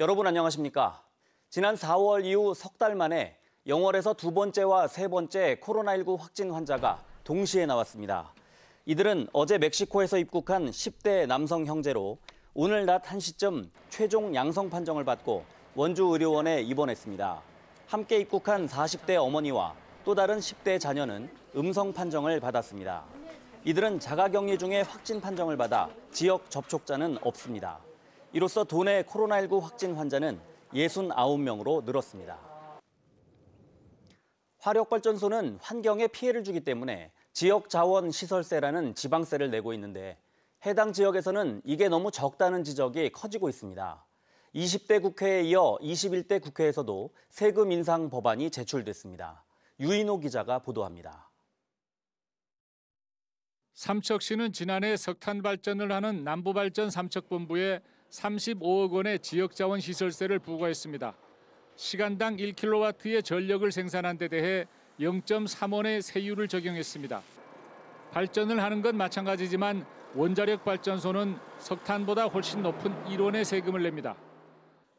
여러분 안녕하십니까? 지난 4월 이후 석 달 만에 영월에서 두 번째와 세 번째 코로나19 확진 환자가 동시에 나왔습니다. 이들은 어제 멕시코에서 입국한 10대 남성 형제로 오늘 낮 1시쯤 최종 양성 판정을 받고 원주의료원에 입원했습니다. 함께 입국한 40대 어머니와 또 다른 10대 자녀는 음성 판정을 받았습니다. 이들은 자가격리 중에 확진 판정을 받아 지역 접촉자는 없습니다. 이로써 도내 코로나19 확진 환자는 69명으로 늘었습니다. 화력발전소는 환경에 피해를 주기 때문에 지역자원시설세라는 지방세를 내고 있는데 해당 지역에서는 이게 너무 적다는 지적이 커지고 있습니다. 20대 국회에 이어 21대 국회에서도 세금 인상 법안이 제출됐습니다. 유인호 기자가 보도합니다. 삼척시는 지난해 석탄 발전을 하는 남부발전 삼척본부에 35억 원의 지역자원시설세를 부과했습니다. 시간당 1kW의 전력을 생산한 데 대해 0.3원의 세율을 적용했습니다. 발전을 하는 건 마찬가지지만 원자력 발전소는 석탄보다 훨씬 높은 1원의 세금을 냅니다.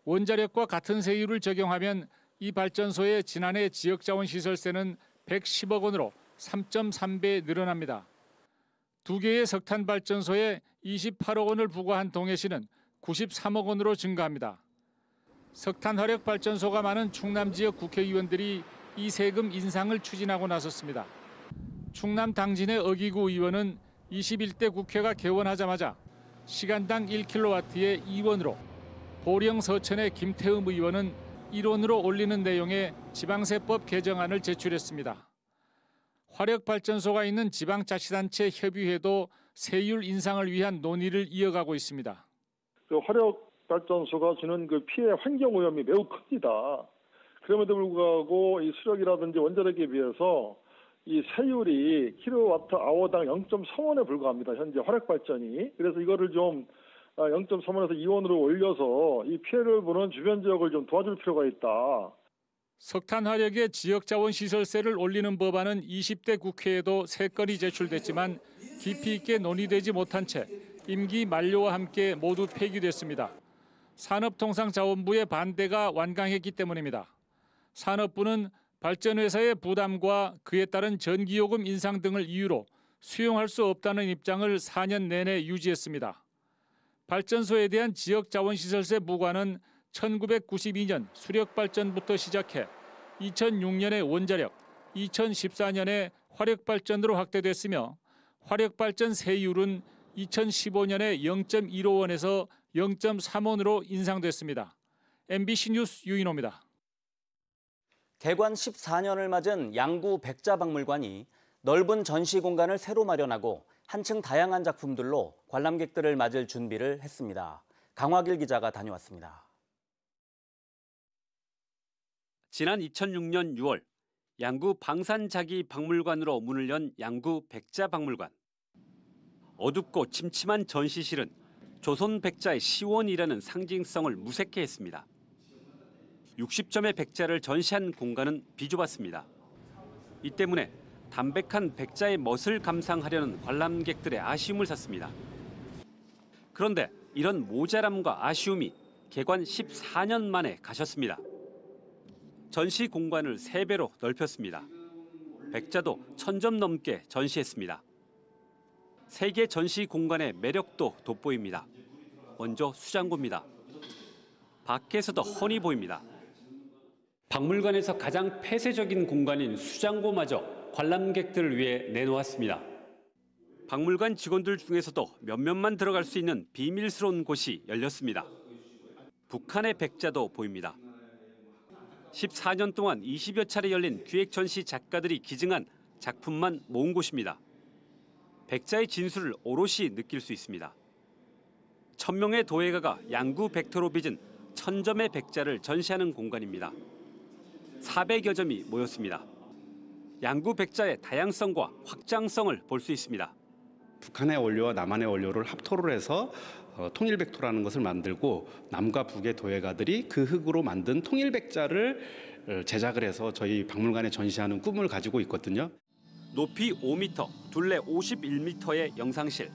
원자력과 같은 세율을 적용하면 이 발전소의 지난해 지역자원시설세는 110억 원으로 3.3배 늘어납니다. 두 개의 석탄 발전소에 28억 원을 부과한 동해시는 93억 원으로 증가합니다. 석탄 화력 발전소가 많은 충남 지역 국회의원들이 이 세금 인상을 추진하고 나섰습니다. 충남 당진의 어기구 의원은 21대 국회가 개원하자마자 시간당 1kW에 2원으로, 보령 서천의 김태흠 의원은 1원으로 올리는 내용의 지방세법 개정안을 제출했습니다. 화력발전소가 있는 지방자치단체 협의회도 세율 인상을 위한 논의를 이어가고 있습니다. 화력발전소가 주는 피해 환경 오염이 매우 큽니다. 그럼에도 불구하고 이 수력이라든지 원자력에 비해서 이 세율이 킬로와트아워당 0.3원에 불과합니다. 현재 화력발전이. 그래서 이거를 좀 0.3원에서 2원으로 올려서 이 피해를 보는 주변 지역을 좀 도와줄 필요가 있다. 석탄 화력의 지역자원시설세를 올리는 법안은 20대 국회에도 3건이 제출됐지만 깊이 있게 논의되지 못한 채 임기 만료와 함께 모두 폐기됐습니다. 산업통상자원부의 반대가 완강했기 때문입니다. 산업부는 발전회사의 부담과 그에 따른 전기요금 인상 등을 이유로 수용할 수 없다는 입장을 4년 내내 유지했습니다. 발전소에 대한 지역자원시설세 부과는 1992년 수력발전부터 시작해 2006년에 원자력, 2014년에 화력발전으로 확대됐으며 화력발전 세율은 2015년에 0.15원에서 0.3원으로 인상됐습니다. MBC 뉴스 유인호입니다. 개관 14년을 맞은 양구 백자박물관이 넓은 전시 공간을 새로 마련하고 한층 다양한 작품들로 관람객들을 맞을 준비를 했습니다. 강화길 기자가 다녀왔습니다. 지난 2006년 6월 양구 방산자기박물관으로 문을 연 양구 백자박물관. 어둡고 침침한 전시실은 조선 백자의 시원이라는 상징성을 무색해 했습니다. 60점의 백자를 전시한 공간은 비좁았습니다. 이 때문에 담백한 백자의 멋을 감상하려는 관람객들의 아쉬움을 샀습니다. 그런데 이런 모자람과 아쉬움이 개관 14년 만에 가셨습니다. 전시 공간을 3배로 넓혔습니다. 백자도 1000점 넘게 전시했습니다. 세계 전시 공간의 매력도 돋보입니다. 먼저 수장고입니다. 밖에서도 훤히 보입니다. 박물관에서 가장 폐쇄적인 공간인 수장고마저 관람객들을 위해 내놓았습니다. 박물관 직원들 중에서도 몇몇만 들어갈 수 있는 비밀스러운 곳이 열렸습니다. 북한의 백자도 보입니다. 14년 동안 20여 차례 열린 기획전시 작가들이 기증한 작품만 모은 곳입니다. 백자의 진수를 오롯이 느낄 수 있습니다. 1000명의 도예가가 양구 백터로 빚은 1000점의 백자를 전시하는 공간입니다. 400여 점이 모였습니다. 양구 백자의 다양성과 확장성을 볼 수 있습니다. 북한의 원료와 남한의 원료를 합토를 해서 통일백토라는 것을 만들고 남과 북의 도예가들이 그 흙으로 만든 통일백자를 제작을 해서 저희 박물관에 전시하는 꿈을 가지고 있거든요. 높이 5m, 둘레 51m의 영상실.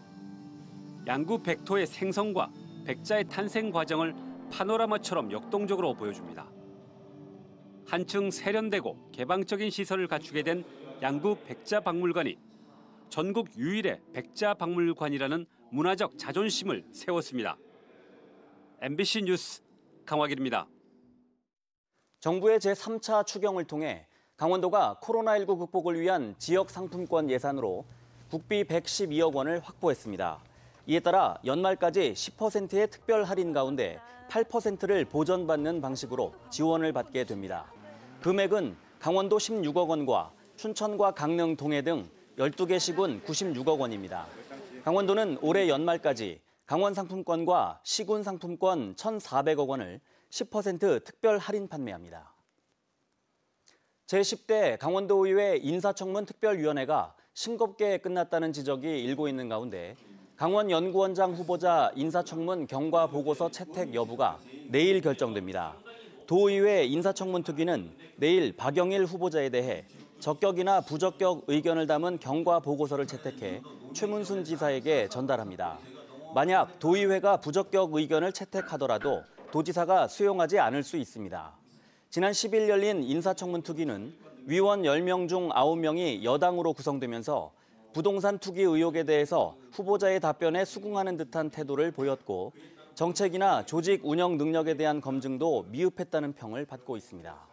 양구 백토의 생성과 백자의 탄생 과정을 파노라마처럼 역동적으로 보여줍니다. 한층 세련되고 개방적인 시설을 갖추게 된 양구 백자박물관이 전국 유일의 백자박물관이라는 문화적 자존심을 세웠습니다. MBC 뉴스 강화길입니다. 정부의 제3차 추경을 통해 강원도가 코로나19 극복을 위한 지역 상품권 예산으로 국비 112억 원을 확보했습니다. 이에 따라 연말까지 10%의 특별 할인 가운데 8%를 보전받는 방식으로 지원을 받게 됩니다. 금액은 강원도 16억 원과 춘천과 강릉, 동해 등 12개 시군 96억 원입니다. 강원도는 올해 연말까지 강원 상품권과 시군 상품권 1,400억 원을 10% 특별 할인 판매합니다. 제10대 강원도의회 인사청문 특별위원회가 싱겁게 끝났다는 지적이 일고 있는 가운데 강원연구원장 후보자 인사청문 경과 보고서 채택 여부가 내일 결정됩니다. 도의회 인사청문 특위는 내일 박영일 후보자에 대해 적격이나 부적격 의견을 담은 경과 보고서를 채택해 최문순 지사에게 전달합니다. 만약 도의회가 부적격 의견을 채택하더라도 도지사가 수용하지 않을 수 있습니다. 지난 10일 열린 인사청문 특위는 위원 10명 중 9명이 여당으로 구성되면서 부동산 투기 의혹에 대해서 후보자의 답변에 수긍하는 듯한 태도를 보였고 정책이나 조직 운영 능력에 대한 검증도 미흡했다는 평을 받고 있습니다.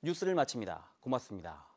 뉴스를 마칩니다. 고맙습니다.